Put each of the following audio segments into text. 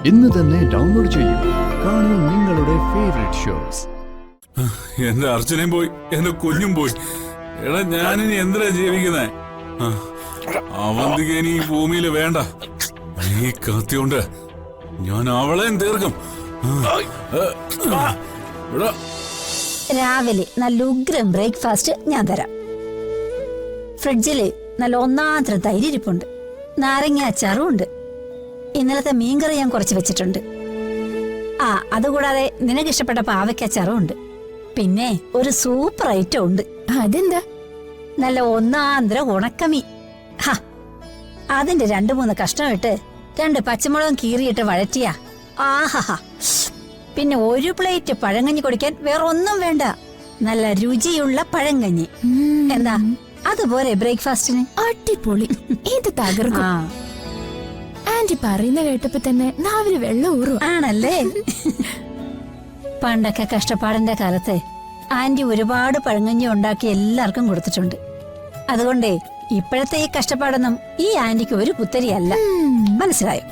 ഇന്ന് തന്നെ ഡൗൺലോഡ് ചെയ്യൂ. കാണൂ നിങ്ങളുടെ ഫേവറേറ്റ് ഷോസ്. എന്റെ അർച്ചനയും പോയി, എന്റെ കുഞ്ഞും പോയി. എടാ ഞാനിനി എന്തിനാ ജീവിക്കുന്നേ? അവന്തിക ഇനി ഈ ഭൂമിയിൽ വേണ്ട. ഈ കത്തിയോണ്ട് ഞാൻ അവളെയും തീർക്കും. രാവിലെ നല്ല ഉഗ്രം ബ്രേക്ക്ഫാസ്റ്റ് ഞാൻ തരാം. ഫ്രിഡ്ജില് നല്ല ഒന്നാന്തര തൈര് ഇരിപ്പുണ്ട്, നാരങ്ങ അച്ചാറും ഉണ്ട്. ഇന്നലത്തെ മീൻകറി ഞാൻ കുറച്ച് വെച്ചിട്ടുണ്ട്. അതുകൂടാതെ നിനക്ക് ഇഷ്ടപ്പെട്ട പാവയ്ക്ക അച്ചാറും ഉണ്ട്. പിന്നെ ഒരു സൂപ്പർ ഐറ്റം ഉണ്ട്. അതെന്താ? നല്ല ഒന്നാന്തര ഉണക്കമീൻ. അതിന്റെ 2-3 കഷ്ണം ഇട്ട് 2 പച്ചമുളകും കീറിയിട്ട് വഴറ്റിയ ആഹാ. പിന്നെ ഒരു പ്ലേറ്റ് പഴങ്കഞ്ഞി കുടിക്കാൻ വേറെ ഒന്നും വേണ്ട. നല്ല രുചിയുള്ള പഴങ്കഞ്ഞി. എന്താ, അതുപോലെ ബ്രേക്ക്ഫാസ്റ്റിന്? അടിപൊളി. ഇത് തകർക്കും. ആന്റി പറയുന്ന കേട്ടപ്പോ തന്നെ നാവില് വെള്ളം ഊറും. ആണല്ലേ? പണ്ടൊക്കെ കഷ്ടപ്പാടിന്റെ കാലത്ത് ആന്റി ഒരുപാട് പഴങ്കഞ്ഞി ഉണ്ടാക്കി എല്ലാവർക്കും കൊടുത്തിട്ടുണ്ട്. അതുകൊണ്ടേ ഇപ്പോഴത്തെ ഈ കഷ്ടപ്പാടൊന്നും ഈ ആന്റിക്ക് ഒരു പുത്തരിയല്ല. മനസ്സിലായോ?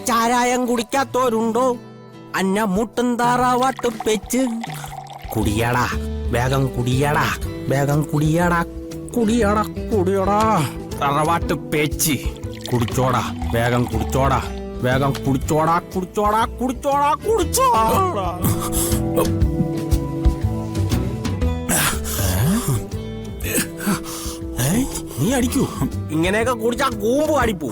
ചാരായം കുടിക്കാത്തോരുണ്ടോ? അന്ന മുട്ടും താറാവാട്ട് പെച്ച് കുടിയടാ, വേഗം കുടിയടാ, വേഗം കുടിയടാ, കുടിയടാ, കുടിയടാ. തറവാട്ട് പേച്ച് കുടിച്ചോടാ, വേഗം കുടിച്ചോടാ, വേഗം കുടിച്ചോടാ, കുടിച്ചോടാ, കുടിച്ചോടാ, കുടിച്ചോടാ. നീ അടിക്കൂ? ഇങ്ങനെയൊക്കെ കുടിച്ചാ കൂമ്പ് അടിപ്പൂ.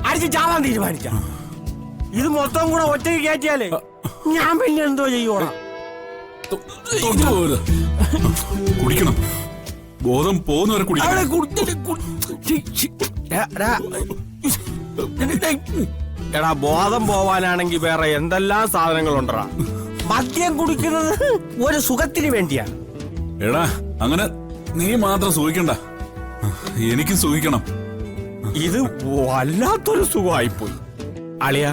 അടിച്ച് ചാവാൻ തീരുമാനിച്ച ഇത് മൊത്തം കൂടെ ഒറ്റയ്ക്ക് കയറ്റിയാലേ ഞാൻ പിന്നെ എന്തോ ചെയ്യോടാ? കുടിക്കണം, ബോധം പോകുന്നവരെ എടാ, ബോധം പോവാനാണെങ്കിൽ വേറെ എന്തെല്ലാം സാധനങ്ങളുണ്ടാ. മദ്യം കുടിക്കുന്നത് ഒരു സുഖത്തിന് വേണ്ടിയാണ്. എടാ, അങ്ങനെ നീ മാത്രം സുഖിക്കണ്ട, എനിക്കും സുഖിക്കണം. ഇത് വല്ലാത്തൊരു സുഖമായിപ്പോയി. അളിയ,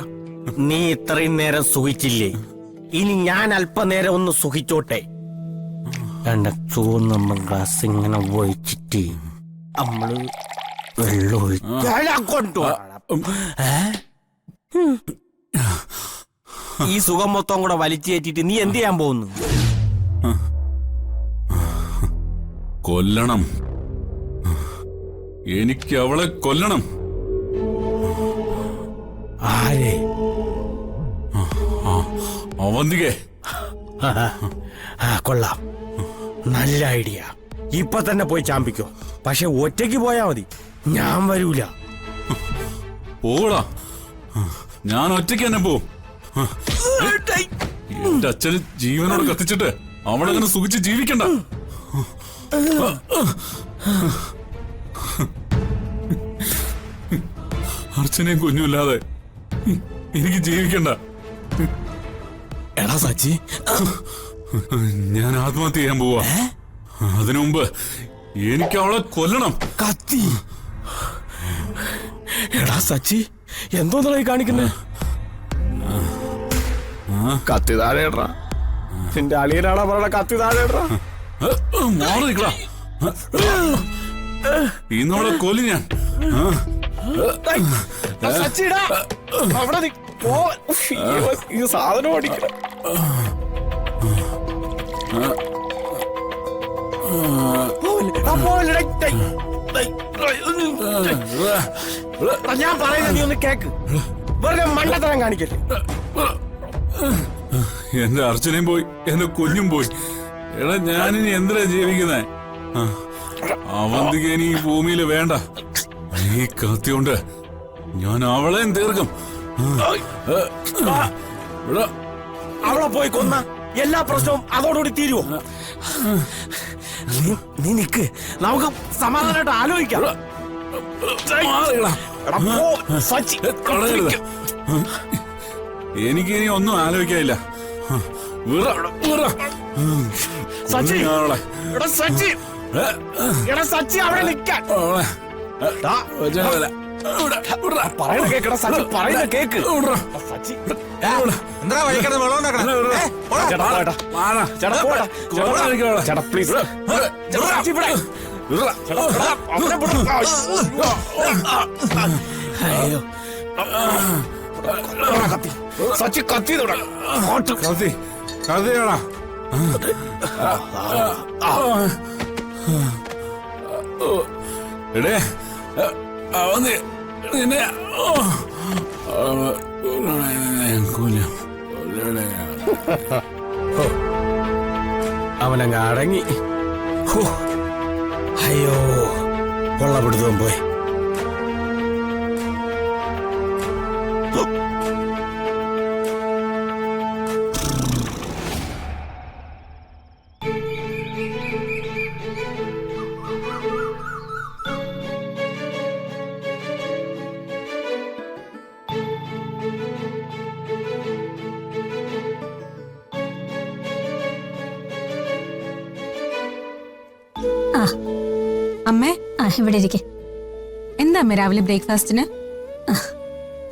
നീ ഇത്രയും നേരം സുഖിച്ചില്ലേ? ഇനി ഞാൻ അല്പനേരം ഒന്ന് സുഖിച്ചോട്ടെ. എന്റെ ചൂന്ന ഗ്ലാസ് ഇങ്ങനെ ഒഴിച്ചിട്ട് നമ്മള് വെള്ളം ഒഴിച്ചു. ഈ സുഖം മൊത്തം കൂടെ വലിച്ചേറ്റിട്ട് നീ എന്ത് ചെയ്യാൻ പോകുന്നു? കൊല്ലണം. എനിക്ക് അവളെ കൊല്ലണം. ആരെ? അവന്തികെ. കൊള്ളാം, നല്ല ഐഡിയ. ഇപ്പൊ തന്നെ പോയി ചാമ്പിക്കോ. പക്ഷെ ഒറ്റയ്ക്ക് പോയാ മതി, ഞാൻ വരൂല. പോടാ, ഞാൻ ഒറ്റയ്ക്ക് തന്നെ പോവും. എന്റെ അച്ഛന് ജീവനോട് കത്തിച്ചിട്ട് അവളങ്ങനെ സുഖിച്ച് ജീവിക്കണ്ട. അർച്ചനയും കുഞ്ഞുമില്ലാതെ എനിക്ക് ജീവിക്കണ്ട. എടാ സച്ചി, ഞാൻ ആത്മഹത്യ ചെയ്യാൻ പോവാ. അതിനു മുമ്പ് എനിക്ക് അവളെ കൊല്ലണം. കത്തി. എടാ സച്ചി, എന്തോന്നായി കാണിക്കുന്നേ? കത്തി താഴെടാ. നിന്റെ അളിയനാടാ പറയണ കത്തി താഴെടാ. മാറി നിൽക്കടാ, ഇന്നോളെ കൊല്ലി ഞാൻ. സാധനം ഓടിക്കണം. ഞാൻ പറയുന്നത് നീ ഒന്ന് കേക്ക്. വെറുതെ മണ്ടത്തരം കാണിക്കല്ലേ. എന്റെ അർച്ചനയും പോയി, എന്റെ കുഞ്ഞും പോയി. എടാ ഞാനിനി എന്തിനാ ജീവിക്കുന്നേ? അവന്തിക ഇനി ഈ ഭൂമിയിൽ വേണ്ട. ഈ കത്തിയോണ്ട് ഞാൻ അവളെയും തീർക്കും. എടാ, അവളെ പോയി കൊന്ന എല്ലാ പ്രശ്നവും അതോടുകൂടി തീരുവോ? നീ നിക്ക്, നമുക്ക് സമാധാനമായിട്ട് ആലോചിക്കാം. മാറിയെടാ. എടാ, പോ, സച്ചി. കളയരുത്. എനിക്കിനി ഒന്നും ആലോചിക്കാനില്ല. വിറ, വിറ. സച്ചി. കൊന്നുകളെ. എടാ, സച്ചി. എടാ, സച്ചി, അവിടെ നിൽക്കാൻ. അവളെ. ദാ, വചനമല്ല. ഇവിടെ, ഇവിടെ. പറയുന്ന കേക്കടാ സച്ചി, പറയുന്ന കേക്ക്. ഇവിടെ. സച്ചി. എന്താ വഴിക്കടന്ന് വെള്ളം ഉണ്ടാക്കണം ഇവിടെ. ചേട്ടാ, പോടാ. മാറാ. ചേട്ടാ, പോടാ. ചോറ് കഴിക്കാനുള്ള. ചേട്ടാ, പ്ലീസ്. ഇവിടെ. ചേട്ടാ, സച്ചി, ഇവിടെ. വിറ. ചേട്ടാ, എടാ, അവിടെ വിട്. അയ്യോ. എടാ, കത്തി. സച്ചി, കത്തി തൊടാ. അങ്ങോട്ട്. കത്തി. കത്തിയാടാ. എടേ അവന്ന് നിന്നെ കൊല്ലും. അവനങ്ങ് അടങ്ങി. ഹോ. അയ്യോ, കൊള്ളപ്പെടുത്തവും പോയി. ആ അമ്മേ, ആ ഇവിടെ ഇരിക്കെ. എന്താ അമ്മ രാവിലെ ബ്രേക്ക്ഫാസ്റ്റിന്?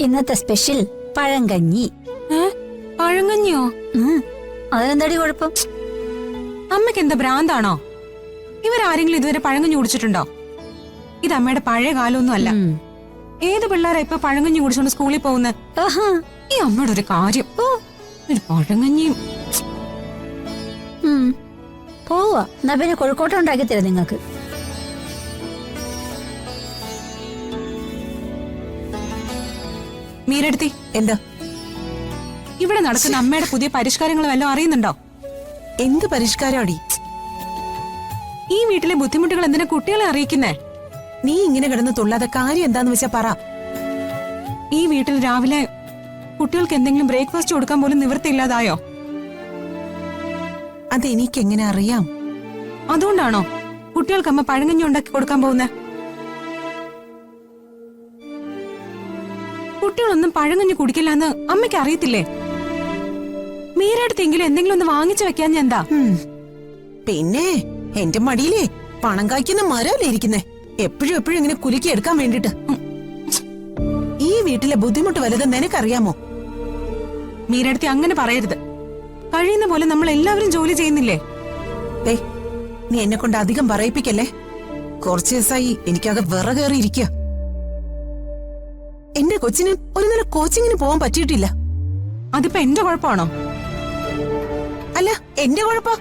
ഇന്നത്തെ സ്പെഷ്യൽ പഴങ്കഞ്ഞി. പഴങ്കഞ്ഞിയോ? അതിനെന്താടി കുഴപ്പം? അമ്മയ്ക്ക് എന്താ ഭ്രാന്താണോ? ഇവരാരെങ്കിലും ഇതുവരെ പഴങ്കഞ്ഞി കുടിച്ചിട്ടുണ്ടോ? ഇത് അമ്മയുടെ പഴയ കാലമൊന്നും അല്ല. ഏത് പിള്ളേരാ ഇപ്പൊ പഴങ്കഞ്ഞി കുടിച്ചോണ്ട് സ്കൂളിൽ പോകുന്നത്? ആഹാ. ഈ അമ്മയുടെ ഒരു കാര്യം. ഒരു പഴങ്കഞ്ഞിയും. പോവാ. എന്നാ പിന്നെ കോഴിക്കോട്ട ഉണ്ടാക്കി തരാം നിങ്ങൾക്ക്. മീരെടുത്തി എന്താ ഇവിടെ നടക്കുന്ന അമ്മയുടെ പുതിയ പരിഷ്കാരങ്ങൾ വല്ലതും അറിയുന്നുണ്ടോ? എന്ത് പരിഷ്കാരമാടി? ഈ വീട്ടിലെ ബുദ്ധിമുട്ടുകൾ എന്തിനാ കുട്ടികളെ അറിയിക്കുന്നേ? നീ ഇങ്ങനെ കിടന്ന് തുള്ളാതെ കാര്യം എന്താന്ന് വെച്ചാ പറ. ഈ വീട്ടിൽ രാവിലെ കുട്ടികൾക്ക് എന്തെങ്കിലും ബ്രേക്ക്ഫാസ്റ്റ് കൊടുക്കാൻ പോലും നിവൃത്തിയില്ലാതായോ? അതെനിക്ക് എങ്ങനെ അറിയാം? അതുകൊണ്ടാണോ കുട്ടികൾക്ക് അമ്മ പഴങ്കഞ്ഞി ഉണ്ടാക്കി കൊടുക്കാൻ പോകുന്നേ? കുട്ടികളൊന്നും പഴങ്കഞ്ഞി കുടിക്കില്ലെന്ന് അമ്മയ്ക്ക് അറിയത്തില്ലേ? മീരടുത്തെങ്കിലും എന്തെങ്കിലും ഒന്ന് വാങ്ങിച്ചു വെക്കാൻ എന്താ? പിന്നെ എന്റെ മടിയിലേ പണം കായ്ക്കുന്ന മരമല്ലേ ഇരിക്കുന്നേ. എപ്പോഴും എപ്പോഴും ഇങ്ങനെ കുലുക്കി എടുക്കാൻ വേണ്ടിട്ട്. ഈ വീട്ടിലെ ബുദ്ധിമുട്ട് വലുത് നിനക്കറിയാമോ? മീരടുത്തി അങ്ങനെ പറയരുത്. കഴിയുന്ന പോലെ നമ്മൾ എല്ലാവരും ജോലി ചെയ്യുന്നില്ലേ? നീ എന്നെ കൊണ്ട് അധികം പറയിപ്പിക്കല്ലേ. കുറച്ചു ദിവസമായി എനിക്കാകെ വിറകേറിയിരിക്കുക. എന്റെ കൊച്ചിന് ഒരു നില കോച്ചിങ്ങിന് പോകാൻ പറ്റിയിട്ടില്ല. അതിപ്പോ എന്റെ കുഴപ്പമാണോ? അല്ല, എന്റെ കുഴപ്പം